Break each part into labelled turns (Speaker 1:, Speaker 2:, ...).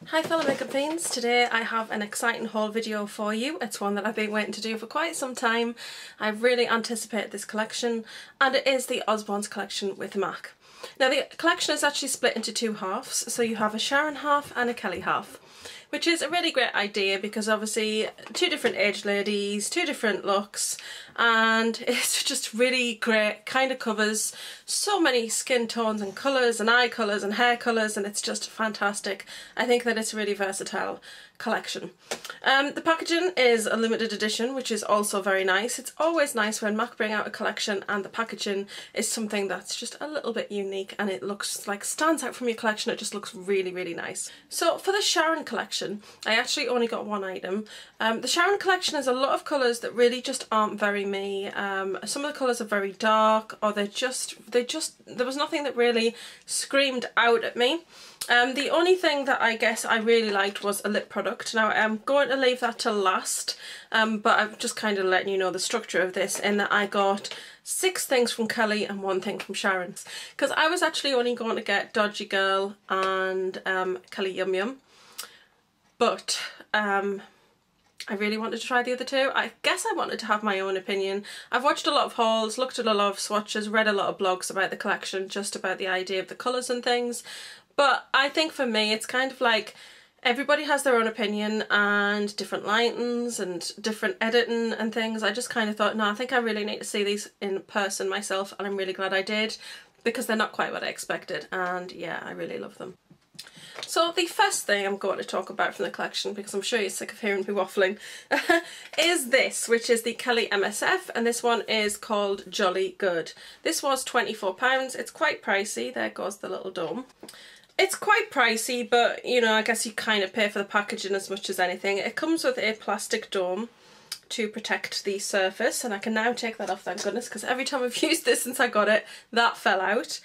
Speaker 1: Hi fellow makeup fiends, today I have an exciting haul video for you. It's one that I've been waiting to do for quite some time. I've really anticipated this collection and it is the Osbournes collection with MAC. Now the collection is actually split into two halves, so you have a Sharon half and a Kelly half, which is a really great idea because obviously two different age ladies, two different looks, and it's just really great, kind of covers so many skin tones and colours and eye colours and hair colours, and it's just fantastic. I think that it's a really versatile collection. The packaging is a limited edition, which is also very nice. It's always nice when MAC bring out a collection and the packaging is something that's just a little bit unique and it looks like stands out from your collection. It just looks really, really nice. So for the Sharon collection, I actually only got one item. The Sharon collection has a lot of colours that really just aren't very me. Some of the colours are very dark, or there was nothing that really screamed out at me. The only thing that I guess I really liked was a lip product. Now I'm going to leave that till last, but I'm just kind of letting you know the structure of this in that I got 6 things from Kelly and 1 thing from Sharon. Because I was actually only going to get Dodgy Girl and Kelly Yum Yum, but I really wanted to try the other two. I guess I wanted to have my own opinion. I've watched a lot of hauls, looked at a lot of swatches, read a lot of blogs about the collection, just about the idea of the colours and things. But I think for me it's kind of like everybody has their own opinion and different lightings and different editing and things. I just kind of thought, no, I think I really need to see these in person myself, and I'm really glad I did because they're not quite what I expected, and yeah, I really love them. So the first thing I'm going to talk about from the collection, because I'm sure you're sick of hearing me waffling, is this, which is the Kelly MSF, and this one is called Jolly Good. This was £24. It's quite pricey. There goes the little dome. It's quite pricey, but you know, I guess you kind of pay for the packaging as much as anything. It comes with a plastic dome to protect the surface, and I can now take that off, thank goodness, because every time I've used this since I got it, that fell out.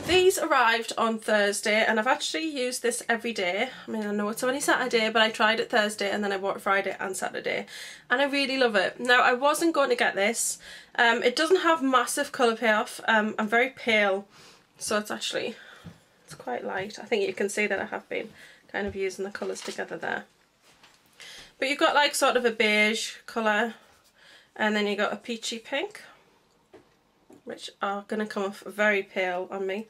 Speaker 1: These arrived on Thursday and I've actually used this every day. I mean, I know it's only Saturday, but I tried it Thursday and then I wore it Friday and Saturday, and I really love it. Now, I wasn't going to get this. It doesn't have massive colour payoff. I'm very pale, so it's quite light. I think you can see that I have been kind of using the colours together there. But you've got like sort of a beige colour, and then you got a peachy pink, which are going to come off very pale on me.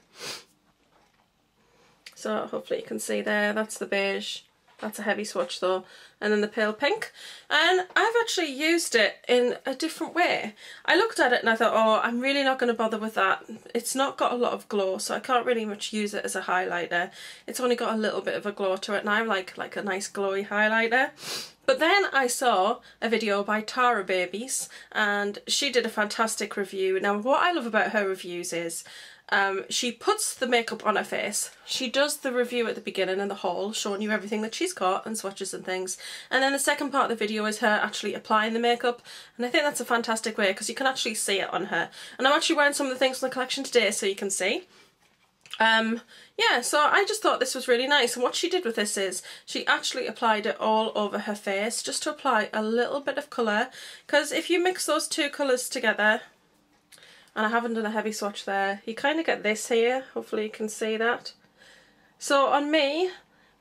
Speaker 1: So hopefully you can see there, that's the beige, that's a heavy swatch though, and then the pale pink. And I've actually used it in a different way. I looked at it and I thought, oh, I'm really not going to bother with that. It's not got a lot of glow, so I can't really much use it as a highlighter. It's only got a little bit of a glow to it, and I like a nice glowy highlighter. But then I saw a video by Tara Babies and she did a fantastic review. Now what I love about her reviews is she puts the makeup on her face, she does the review at the beginning and the haul, showing you everything that she's got and swatches and things, and then the second part of the video is her actually applying the makeup, and I think that's a fantastic way because you can actually see it on her. And I'm actually wearing some of the things from the collection today so you can see. Yeah, so I just thought this was really nice, and what she did with this is she actually applied it all over her face just to apply a little bit of colour, because if you mix those two colours together, and I haven't done a heavy swatch there, you kind of get this here, hopefully you can see that. So on me,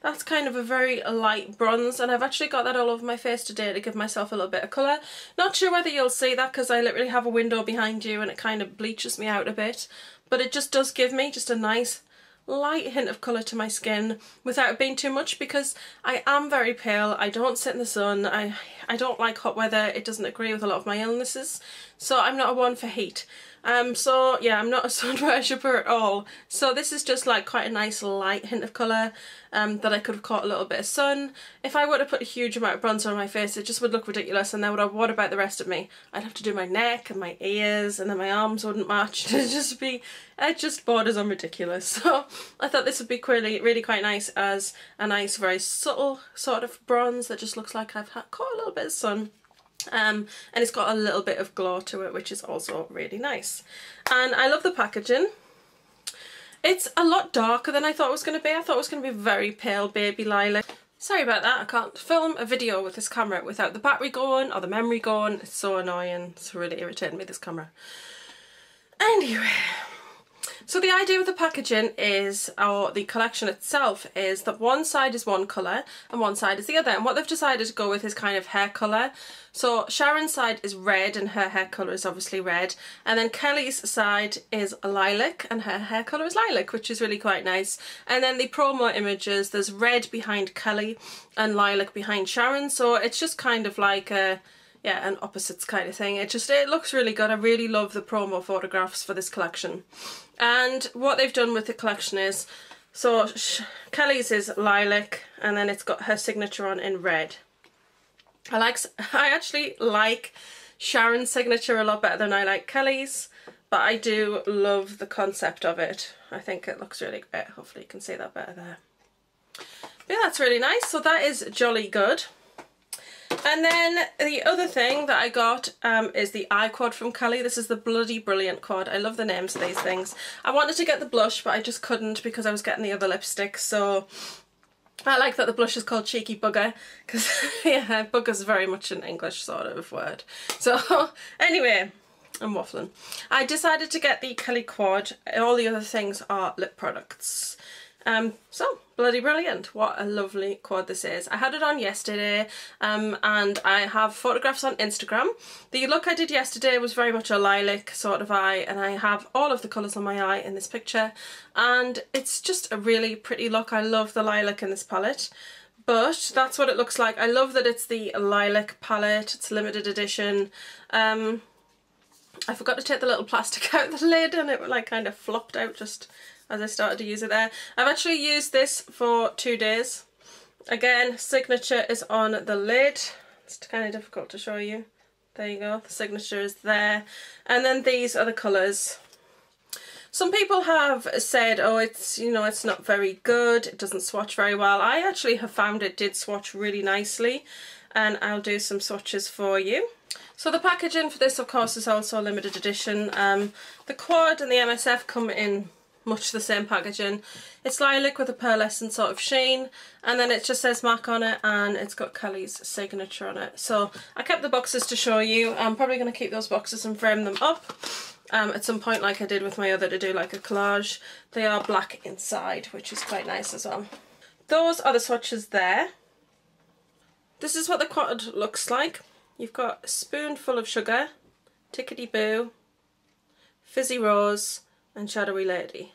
Speaker 1: that's kind of a very light bronze, and I've actually got that all over my face today to give myself a little bit of colour. Not sure whether you'll see that because I literally have a window behind you and it kind of bleaches me out a bit, but it just does give me just a nice light hint of colour to my skin without it being too much, because I am very pale, I don't sit in the sun, I don't like hot weather, it doesn't agree with a lot of my illnesses, so I'm not a one for heat. So yeah, I'm not a sun worshipper at all, so this is just like quite a nice light hint of colour that I could have caught a little bit of sun. If I were to put a huge amount of bronzer on my face, it just would look ridiculous, and then what about the rest of me? I'd have to do my neck and my ears, and then my arms wouldn't match. It just borders on ridiculous. So I thought this would be really quite nice as a nice, very subtle sort of bronze that just looks like I've caught a little bit of sun. And it's got a little bit of glow to it, which is also really nice. And I love the packaging. It's a lot darker than I thought it was going to be. I thought it was going to be very pale baby lilac. Sorry about that, I can't film a video with this camera without the battery going or the memory going. It's so annoying, it's really irritating me, this camera. Anyway, So the idea with the packaging is, or the collection itself, is that one side is one colour and one side is the other. And what they've decided to go with is kind of hair colour. So Sharon's side is red and her hair colour is obviously red. And then Kelly's side is lilac and her hair colour is lilac, which is really quite nice. And then the promo images, there's red behind Kelly and lilac behind Sharon. So it's just kind of like a... yeah, an opposites kind of thing. It looks really good. I really love the promo photographs for this collection. And what they've done with the collection is, so Kelly's is lilac and then it's got her signature on in red. I actually like Sharon's signature a lot better than I like Kelly's, but I do love the concept of it. I think it looks really great. Hopefully you can see that better there. But yeah, that's really nice. So that is jolly good. And then the other thing that I got is the eye quad from Kelly. This is the Bloody Brilliant quad. I love the names of these things. I wanted to get the blush, but I just couldn't because I was getting the other lipstick. So I like that the blush is called Cheeky Bugger because yeah, bugger's very much an English sort of word. So anyway, I'm waffling. I decided to get the Kelly quad. All the other things are lip products. So bloody brilliant. What a lovely quad this is. I had it on yesterday and I have photographs on Instagram. The look I did yesterday was very much a lilac sort of eye, and I have all of the colours on my eye in this picture, and it's just a really pretty look. I love the lilac in this palette. But that's what it looks like. I love that it's the lilac palette. It's limited edition. I forgot to take the little plastic out of the lid and it like kind of flopped out just as I started to use it there. I've actually used this for 2 days. Again, signature is on the lid. It's kind of difficult to show you. There you go, the signature is there. And then these are the colours. Some people have said, oh, it's, you know, it's not very good, it doesn't swatch very well. I actually have found it did swatch really nicely, and I'll do some swatches for you. So the packaging for this, of course, is also limited edition. The quad and the MSF come in much the same packaging. It's lilac with a pearlescent sort of sheen, and then it just says MAC on it, and it's got Kelly's signature on it. So I kept the boxes to show you. I'm probably going to keep those boxes and frame them up at some point, like I did with my other, to do like a collage. They are black inside, which is quite nice as well. Those are the swatches there. This is what the quad looks like. You've got a spoonful of sugar, Tickety Boo, Fizzy Rose, and Shadowy Lady.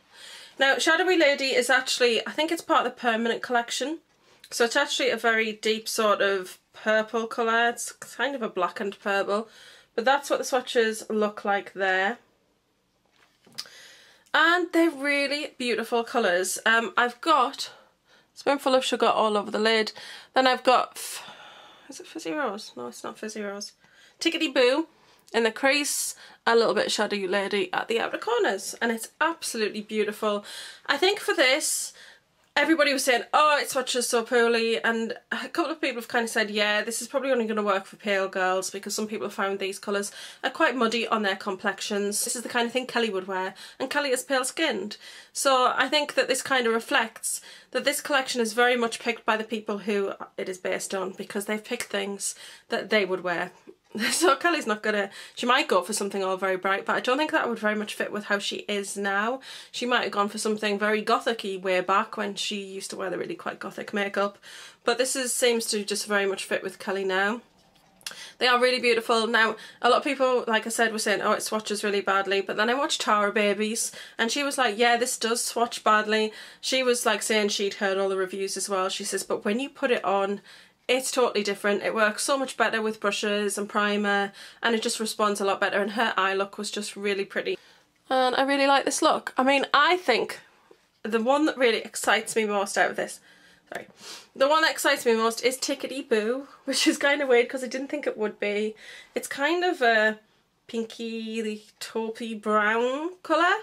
Speaker 1: Now, Shadowy Lady is actually, I think it's part of the permanent collection. So it's actually a very deep sort of purple colour. It's kind of a blackened purple. But that's what the swatches look like there. And they're really beautiful colours. I've got a spoonful of sugar all over the lid. Then I've got, is it Fizzy Rose? No, it's not Fizzy Rose. Tickety Boo in the crease, a little bit of Shadowy Lady at the outer corners, and it's absolutely beautiful. I think for this, everybody was saying, oh, it swatches so poorly, and a couple of people have kind of said, yeah, this is probably only going to work for pale girls because some people have found these colours are quite muddy on their complexions. This is the kind of thing Kelly would wear, and Kelly is pale skinned. So I think that this kind of reflects that this collection is very much picked by the people who it is based on, because they've picked things that they would wear. So Kelly's not gonna, she might go for something all very bright, but I don't think that would very much fit with how she is now. She might have gone for something very gothic-y way back when she used to wear the really quite gothic makeup. But this seems to just very much fit with Kelly now. They are really beautiful. Now, a lot of people, like I said, were saying, oh, it swatches really badly. But then I watched Tara Babies, and she was like, yeah, this does swatch badly. She was like saying she'd heard all the reviews as well. She says, but when you put it on, it's totally different. It works so much better with brushes and primer, and it just responds a lot better, and her eye look was just really pretty. And I really like this look. I mean, I think the one that really excites me most out of this, the one that excites me most is Tickety Boo, which is kind of weird because I didn't think it would be. It's kind of a pinky, taupey brown colour,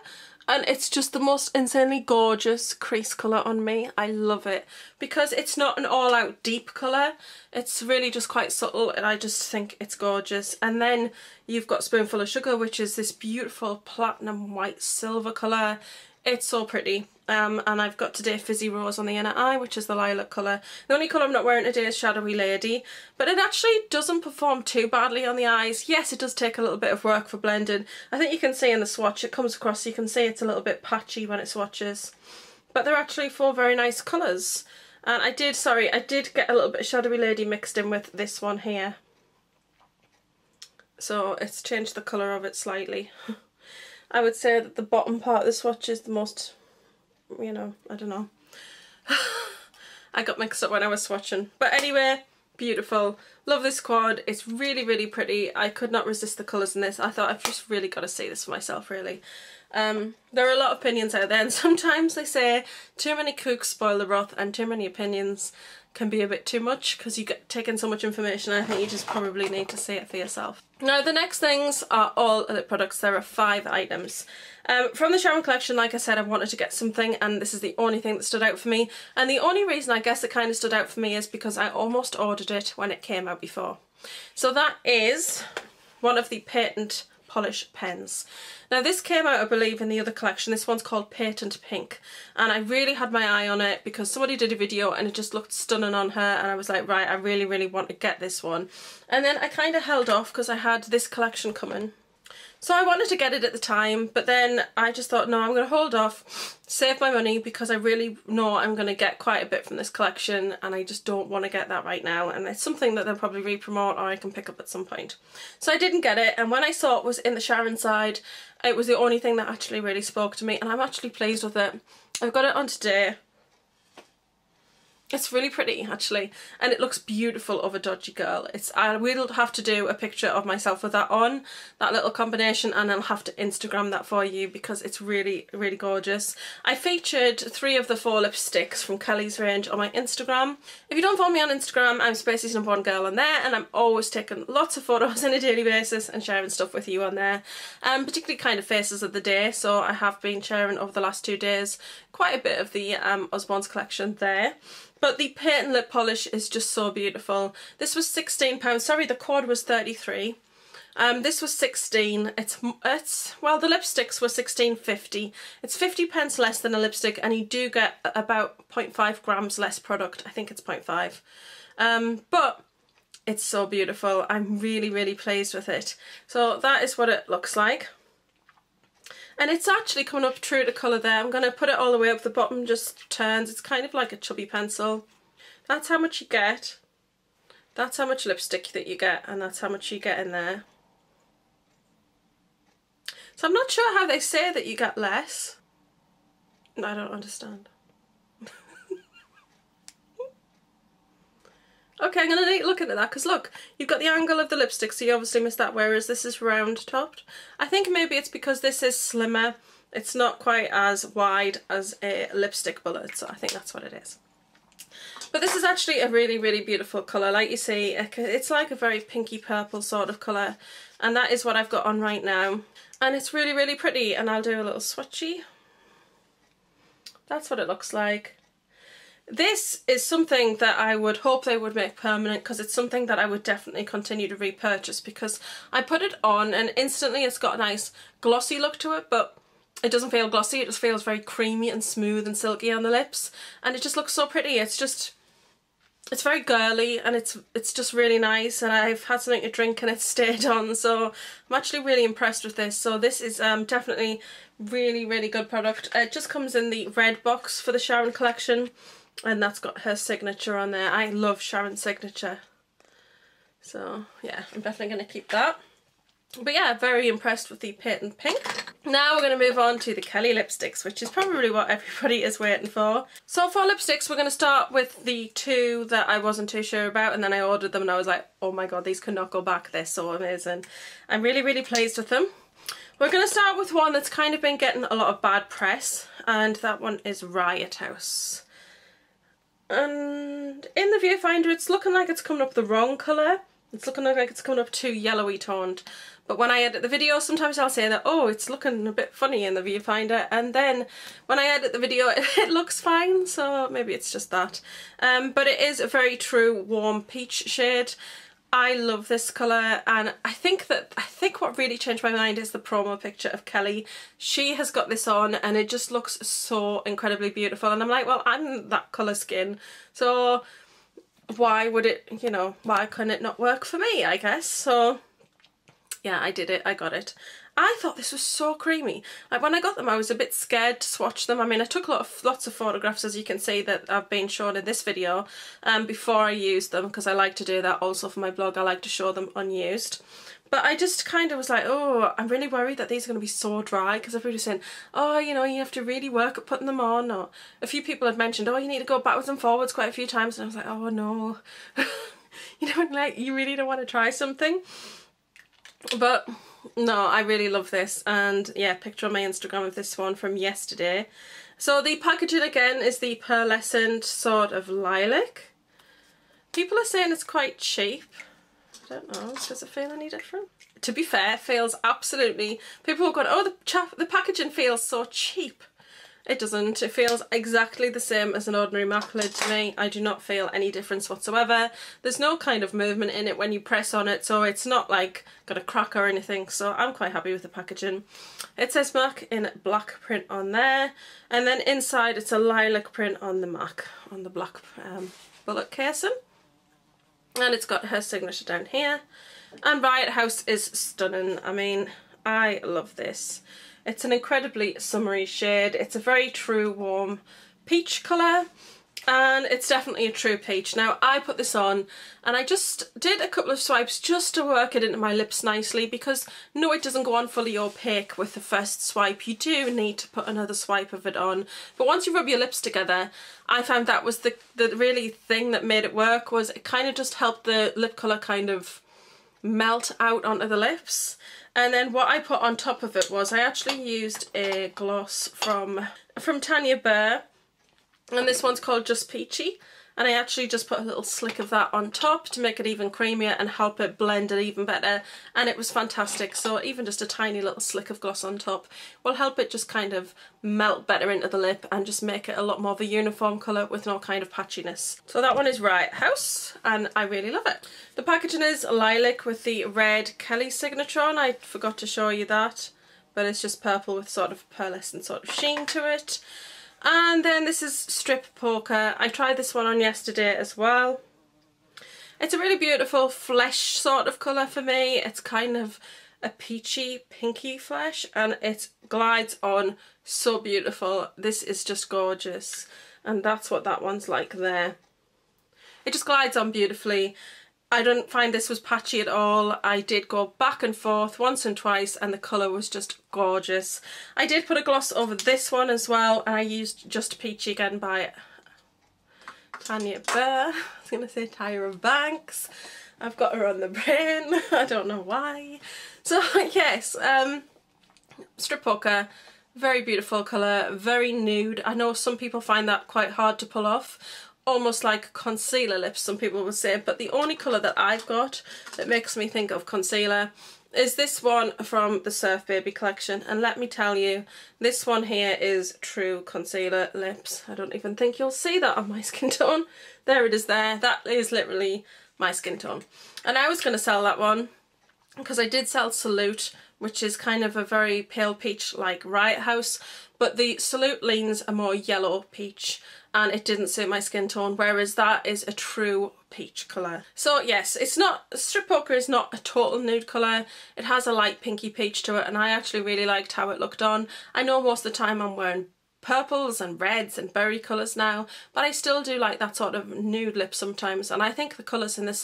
Speaker 1: and it's just the most insanely gorgeous crease colour on me. I love it because it's not an all-out deep colour. It's really just quite subtle, and I just think it's gorgeous. And then you've got Spoonful of Sugar, which is this beautiful platinum white silver colour. It's so pretty. And I've got today Fizzy Rose on the inner eye, which is the lilac colour. The only colour I'm not wearing today is Shadowy Lady, but it actually doesn't perform too badly on the eyes. Yes, it does take a little bit of work for blending. I think you can see in the swatch, it comes across, you can see it's a little bit patchy when it swatches. But they're actually 4 very nice colours. And I did get a little bit of Shadowy Lady mixed in with this one here. So it's changed the colour of it slightly. I would say that the bottom part of the swatch is the most, you know, I don't know. I got mixed up when I was swatching. But anyway, beautiful. Love this quad. It's really, really pretty. I could not resist the colours in this. I thought I've just really got to see this for myself, really. There are a lot of opinions out there, and sometimes they say too many cooks spoil the broth, and too many opinions can be a bit too much because you get taken so much information. I think you just probably need to see it for yourself. Now the next things are all lip products. There are 5 items. From the Sharon collection, like I said, I wanted to get something, and this is the only thing that stood out for me. And the only reason I guess it kind of stood out for me is because I almost ordered it when it came out before. So that is one of the Patent polish pens. Now this came out, I believe, in the other collection. This one's called Patentpink, and I really had my eye on it because somebody did a video and it just looked stunning on her, and I was like, right, I really, really want to get this one. And then I kind of held off because I had this collection coming. So I wanted to get it at the time, but then I just thought, no, I'm going to hold off, save my money, because I really know I'm going to get quite a bit from this collection, and I just don't want to get that right now, and it's something that they'll probably re-promote or I can pick up at some point. So I didn't get it, and when I saw it was in the Sharon side, it was the only thing that actually really spoke to me, and I'm actually pleased with it. I've got it on today. It's really pretty, actually, and it looks beautiful over Dodgy Girl. I will have to do a picture of myself with that on, that little combination, and I'll have to Instagram that for you because it's really, really gorgeous. I featured 3 of the 4 lipsticks from Kelly's range on my Instagram. If you don't follow me on Instagram, I'm Spacey's #1 girl on there, and I'm always taking lots of photos on a daily basis and sharing stuff with you on there, particularly kind of faces of the day. So I have been sharing over the last 2 days quite a bit of the Osbournes collection there. But the patent lip polish is just so beautiful. This was £16. Sorry, the cord was 33. This was 16. Well, the lipsticks were 16.50. It's 50p less than a lipstick, and you do get about 0.5 grams less product. I think it's 0.5. But it's so beautiful. I'm really, really pleased with it. So that is what it looks like. And it's actually coming up true to colour there. I'm going to put it all the way up. The bottom just turns. It's kind of like a chubby pencil. That's how much you get. That's how much lipstick that you get, and that's how much you get in there. So I'm not sure how they say that you get less. I don't understand. Okay, I'm going to need to look into that, because look, you've got the angle of the lipstick, so you obviously missed that, whereas this is round topped. I think maybe it's because this is slimmer. It's not quite as wide as a lipstick bullet, so I think that's what it is. But this is actually a really, really beautiful colour. Like you see, it's like a very pinky purple sort of colour, and that is what I've got on right now. And it's really, really pretty, and I'll do a little swatchy. That's what it looks like. This is something that I would hope they would make permanent, because it's something that I would definitely continue to repurchase, because I put it on and instantly it's got a nice glossy look to it, but it doesn't feel glossy. It just feels very creamy and smooth and silky on the lips, and it just looks so pretty. It's very girly, and it's just really nice, and I've had something to drink and it's stayed on, so I'm actually really impressed with this. So this is definitely really, really good product. It just comes in the red box for the Sharon collection, and that's got her signature on there. I love Sharon's signature. So yeah, I'm definitely going to keep that. But yeah, very impressed with the Patentpink. Now we're going to move on to the Kelly lipsticks, which is probably what everybody is waiting for. So for lipsticks, we're going to start with the 2 that I wasn't too sure about, and then I ordered them and I was like, oh my god, these cannot go back. They're so amazing. I'm really, really pleased with them. We're going to start with one that's kind of been getting a lot of bad press, and that one is Riot House. And in the viewfinder it's looking like it's coming up the wrong colour. It's looking like it's coming up too yellowy toned. But when I edit the video, sometimes I'll say that, oh, it's looking a bit funny in the viewfinder, and then when I edit the video it looks fine, so maybe it's just that. But it is a very true warm peach shade. I love this colour, and I think what really changed my mind is the promo picture of Kelly. She has got this on and it just looks so incredibly beautiful, and I'm like, well, I'm that colour skin, so why would it, you know, why couldn't it not work for me, I guess? So yeah, I did it, I got it. I thought this was so creamy. Like when I got them I was a bit scared to swatch them. I mean, I took lots of photographs, as you can see, that I've been shown in this video before I used them, because I like to do that also for my blog. I like to show them unused. But I just kind of was like, oh, I'm really worried that these are going to be so dry, because everybody's saying, oh, you know, you have to really work at putting them on, or a few people had mentioned, oh, you need to go backwards and forwards quite a few times, and I was like, oh no. You know, like, you really don't want to try something. But no, I really love this, and yeah, picture on my Instagram of this one from yesterday. So the packaging again is the pearlescent sort of lilac. People are saying it's quite cheap. I don't know, does it feel any different? To be fair, it feels absolutely, people are going, oh, the packaging feels so cheap. It doesn't. It feels exactly the same as an ordinary MAC lid to me. I do not feel any difference whatsoever. There's no kind of movement in it when you press on it, so it's not like got a crack or anything, so I'm quite happy with the packaging. It says MAC in black print on there, and then inside it's a lilac print on the MAC, on the black bullet casing. And it's got her signature down here. And Riot House is stunning. I mean, I love this. It's an incredibly summery shade. It's a very true warm peach colour, and it's definitely a true peach. Now, I put this on and I just did a couple of swipes just to work it into my lips nicely, because no, it doesn't go on fully opaque with the first swipe. You do need to put another swipe of it on. But once you rub your lips together, I found that was the really thing that made it work, was it kind of just helped the lip colour kind of melt out onto the lips. And then what I put on top of it was, I actually used a gloss from Tanya Burr, and this one's called Just Peachy, and I actually just put a little slick of that on top to make it even creamier and help it blend it even better, and it was fantastic. So even just a tiny little slick of gloss on top will help it just kind of melt better into the lip and just make it a lot more of a uniform colour with no kind of patchiness. So that one is Riot House, and I really love it. The packaging is lilac with the red Kelly signature on. I forgot to show you that, but it's just purple with sort of pearlescent sort of sheen to it. And then this is Strip Poker. I tried this one on yesterday as well. It's a really beautiful flesh sort of colour for me. It's kind of a peachy, pinky flesh, and it glides on so beautiful. This is just gorgeous, and that's what that one's like there. It just glides on beautifully. I don't find this was patchy at all. I did go back and forth once and twice, and the colour was just gorgeous. I did put a gloss over this one as well, and I used Just Peachy again by Tanya Burr. I was going to say Tyra Banks. I've got her on the brain. I don't know why. So yes, Strip Poker, very beautiful colour, very nude. I know some people find that quite hard to pull off. Almost like concealer lips, some people would say, but the only colour that I've got that makes me think of concealer is this one from the Surf Baby collection, and let me tell you, this one here is true concealer lips. I don't even think you'll see that on my skin tone. There it is there. That is literally my skin tone. And I was going to sell that one because I did sell Salute, which is kind of a very pale peach like Riot House, but the Salute leans a more yellow peach, and it didn't suit my skin tone, whereas that is a true peach colour. So yes, it's not, Strip Poker is not a total nude colour. It has a light pinky peach to it, and I actually really liked how it looked on. I know most of the time I'm wearing purples and reds and berry colours now, but I still do like that sort of nude lip sometimes, and I think the colours in this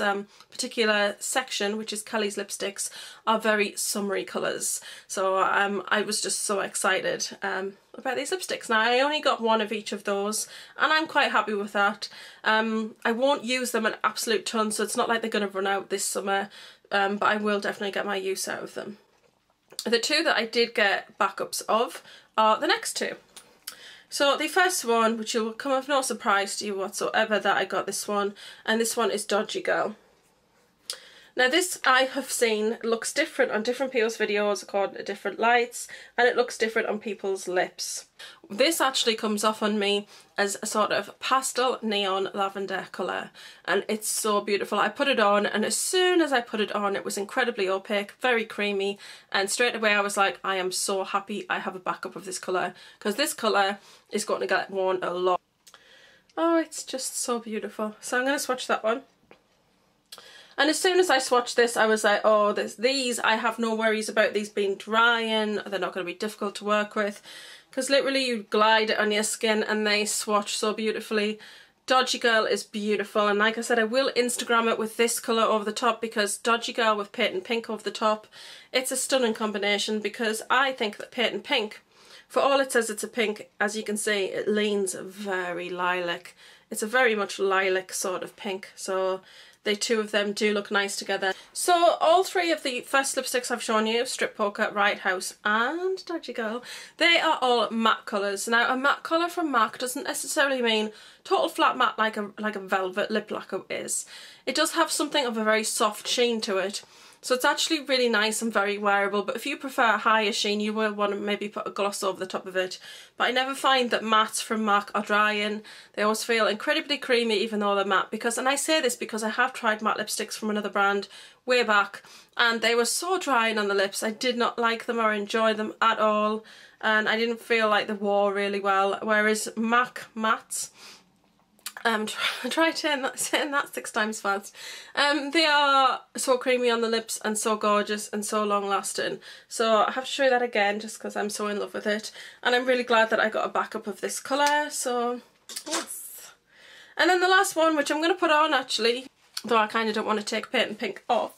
Speaker 1: particular section, which is Kelly's lipsticks, are very summery colours. So I was just so excited about these lipsticks. Now I only got one of each of those, and I'm quite happy with that. I won't use them an absolute ton, so it's not like they're going to run out this summer, but I will definitely get my use out of them. The two that I did get backups of are the next two. So the first one, which will come of no surprise to you whatsoever that I got this one, and this one is Dodgy Girl. Now this I have seen looks different on different people's videos according to different lights, and it looks different on people's lips. This actually comes off on me as a sort of pastel neon lavender colour, and it's so beautiful. I put it on, and as soon as I put it on it was incredibly opaque, very creamy, and straight away I was like, I am so happy I have a backup of this colour, because this colour is going to get worn a lot. Oh, it's just so beautiful. So I'm going to swatch that one. And as soon as I swatched this, I was like, oh, these, I have no worries about these being drying. They're not going to be difficult to work with. Because literally you glide it on your skin and they swatch so beautifully. Dodgy Girl is beautiful. And like I said, I will Instagram it with this colour over the top, because Dodgy Girl with Patentpink over the top, it's a stunning combination, because I think that Patentpink, for all it says it's a pink, as you can see, it leans very lilac. It's a very much lilac sort of pink. So the two of them do look nice together. So all three of the first lipsticks I've shown you, Strip Poker, Riot House and Dodgy Girl, they are all matte colours. Now a matte colour from MAC doesn't necessarily mean total flat matte like a velvet lip lacquer is. It does have something of a very soft sheen to it. So it's actually really nice and very wearable, but if you prefer a higher sheen you will want to maybe put a gloss over the top of it. But I never find that mattes from MAC are drying. They always feel incredibly creamy even though they're matte, because, and I say this because I have tried matte lipsticks from another brand way back and they were so drying on the lips. I did not like them or enjoy them at all, and I didn't feel like they wore really well, whereas MAC mattes, try saying that 6 times fast. They are so creamy on the lips and so gorgeous and so long lasting. So I have to show you that again just because I'm so in love with it. And I'm really glad that I got a backup of this colour, so yes. And then the last one, which I'm going to put on actually, though I kind of don't want to take Patentpink off.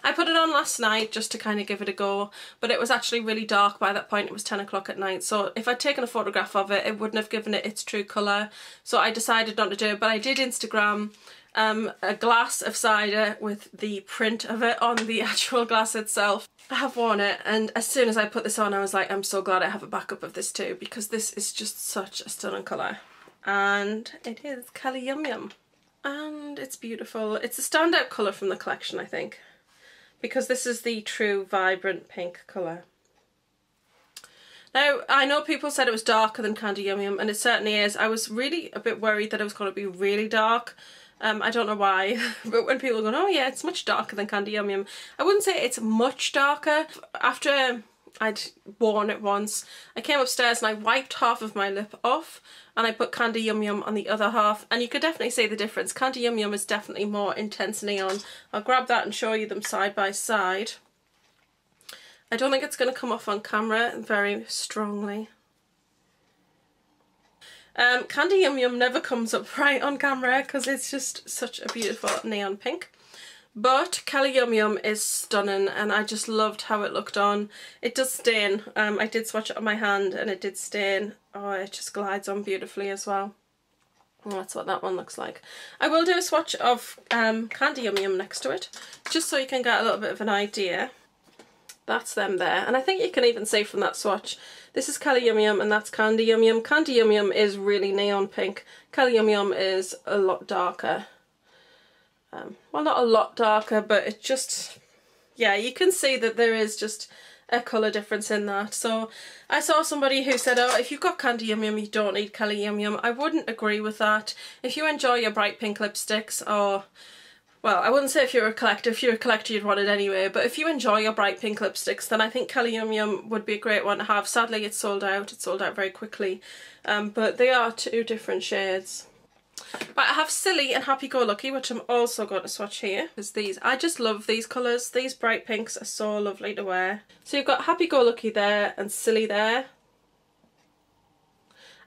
Speaker 1: I put it on last night just to kind of give it a go, but it was actually really dark by that point. It was 10 o'clock at night, so if I'd taken a photograph of it, it wouldn't have given it its true colour, so I decided not to do it. But I did Instagram a glass of cider with the print of it on the actual glass itself. I have worn it, and as soon as I put this on I was like, I'm so glad I have a backup of this too, because this is just such a stunning colour. And it is Cali Yum Yum. And it's beautiful. It's a standout colour from the collection, I think, because this is the true vibrant pink colour. Now, I know people said it was darker than Candy Yum Yum, and it certainly is. I was really a bit worried that it was going to be really dark. I don't know why, but when people are going, oh yeah, it's much darker than Candy Yum Yum, I wouldn't say it's much darker. After I'd worn it once, I came upstairs and I wiped half of my lip off and I put Candy Yum Yum on the other half, and you could definitely see the difference. Candy Yum Yum is definitely more intense neon. I'll grab that and show you them side by side. I don't think it's going to come off on camera very strongly. Candy Yum Yum never comes up right on camera because it's just such a beautiful neon pink. But Cali Yum Yum is stunning, and I just loved how it looked on. It does stain. I did swatch it on my hand and it did stain. Oh, it just glides on beautifully as well. And that's what that one looks like. I will do a swatch of Candy Yum Yum next to it, just so you can get a little bit of an idea. That's them there, and I think you can even see from that swatch, this is Cali Yum Yum and that's Candy Yum Yum. Candy Yum Yum is really neon pink. Cali Yum Yum is a lot darker. Well, not a lot darker, but it just, yeah, you can see that there is just a colour difference in that. So I saw somebody who said, oh, if you've got Candy Yum Yum you don't need Cali Yum Yum. I wouldn't agree with that. If you enjoy your bright pink lipsticks, or, well, I wouldn't say if you're a collector you'd want it anyway, but if you enjoy your bright pink lipsticks, then I think Cali Yum Yum would be a great one to have. Sadly it's sold out very quickly, but they are two different shades. Right, I have Silly and Happy Go Lucky, which I'm also going to swatch here. Because these, I just love these colours. These bright pinks are so lovely to wear. So you've got Happy Go Lucky there and Silly there.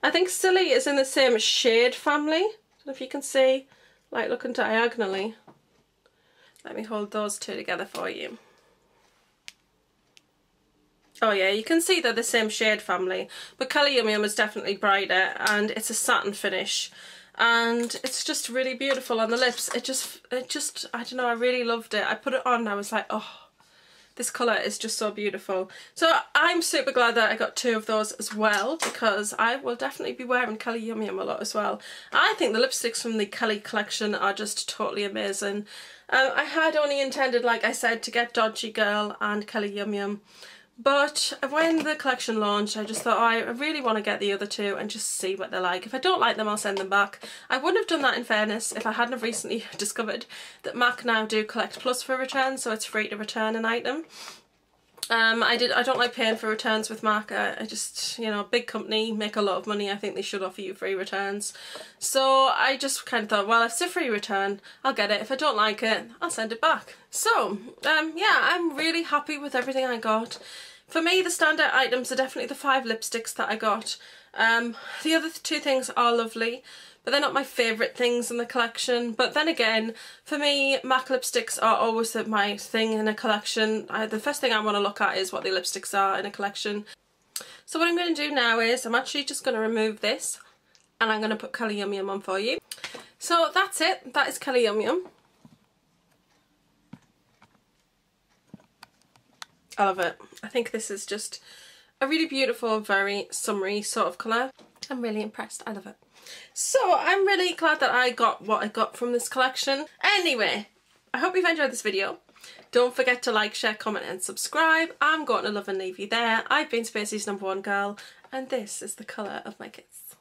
Speaker 1: I think Silly is in the same shade family. I don't know if you can see, like looking diagonally. Let me hold those two together for you. Oh yeah, you can see they're the same shade family. But Cali Yum Yum is definitely brighter, and it's a satin finish. And it's just really beautiful on the lips. It just, I don't know, I really loved it. I put it on and I was like, oh, This colour is just so beautiful. So I'm super glad that I got 2 of those as well, because I will definitely be wearing Kelly Yum Yum a lot as well. I think the lipsticks from the Kelly collection are just totally amazing. I had only intended, like I said, to get Dodgy Girl and Kelly Yum Yum. But when the collection launched, I just thought, oh, I really want to get the other 2 and just see what they're like. If I don't like them, I'll send them back. I wouldn't have done that, in fairness, if I hadn't have recently discovered that MAC now do Collect Plus for return, so it's free to return an item. I don't like paying for returns with MAC. I just, you know, big company, make a lot of money. I think they should offer you free returns. So I just kind of thought, well, if it's a free return, I'll get it. If I don't like it, I'll send it back. So, yeah, I'm really happy with everything I got. For me, the standout items are definitely the 5 lipsticks that I got. The other 2 things are lovely, but they're not my favourite things in the collection. But then again, for me, MAC lipsticks are always my thing in a collection. The first thing I want to look at is what the lipsticks are in a collection. So what I'm going to do now is I'm actually just going to remove this, and I'm going to put Kelly Yum Yum on for you. So that's it. That is Kelly Yum Yum. I love it. I think this is just a really beautiful, very summery sort of colour. I'm really impressed. I love it. So I'm really glad that I got what I got from this collection. Anyway, I hope you've enjoyed this video. Don't forget to like, share, comment and subscribe. I'm going to love and leave you there. I've been Spacey's #1 girl, and this is the colour of my kiss.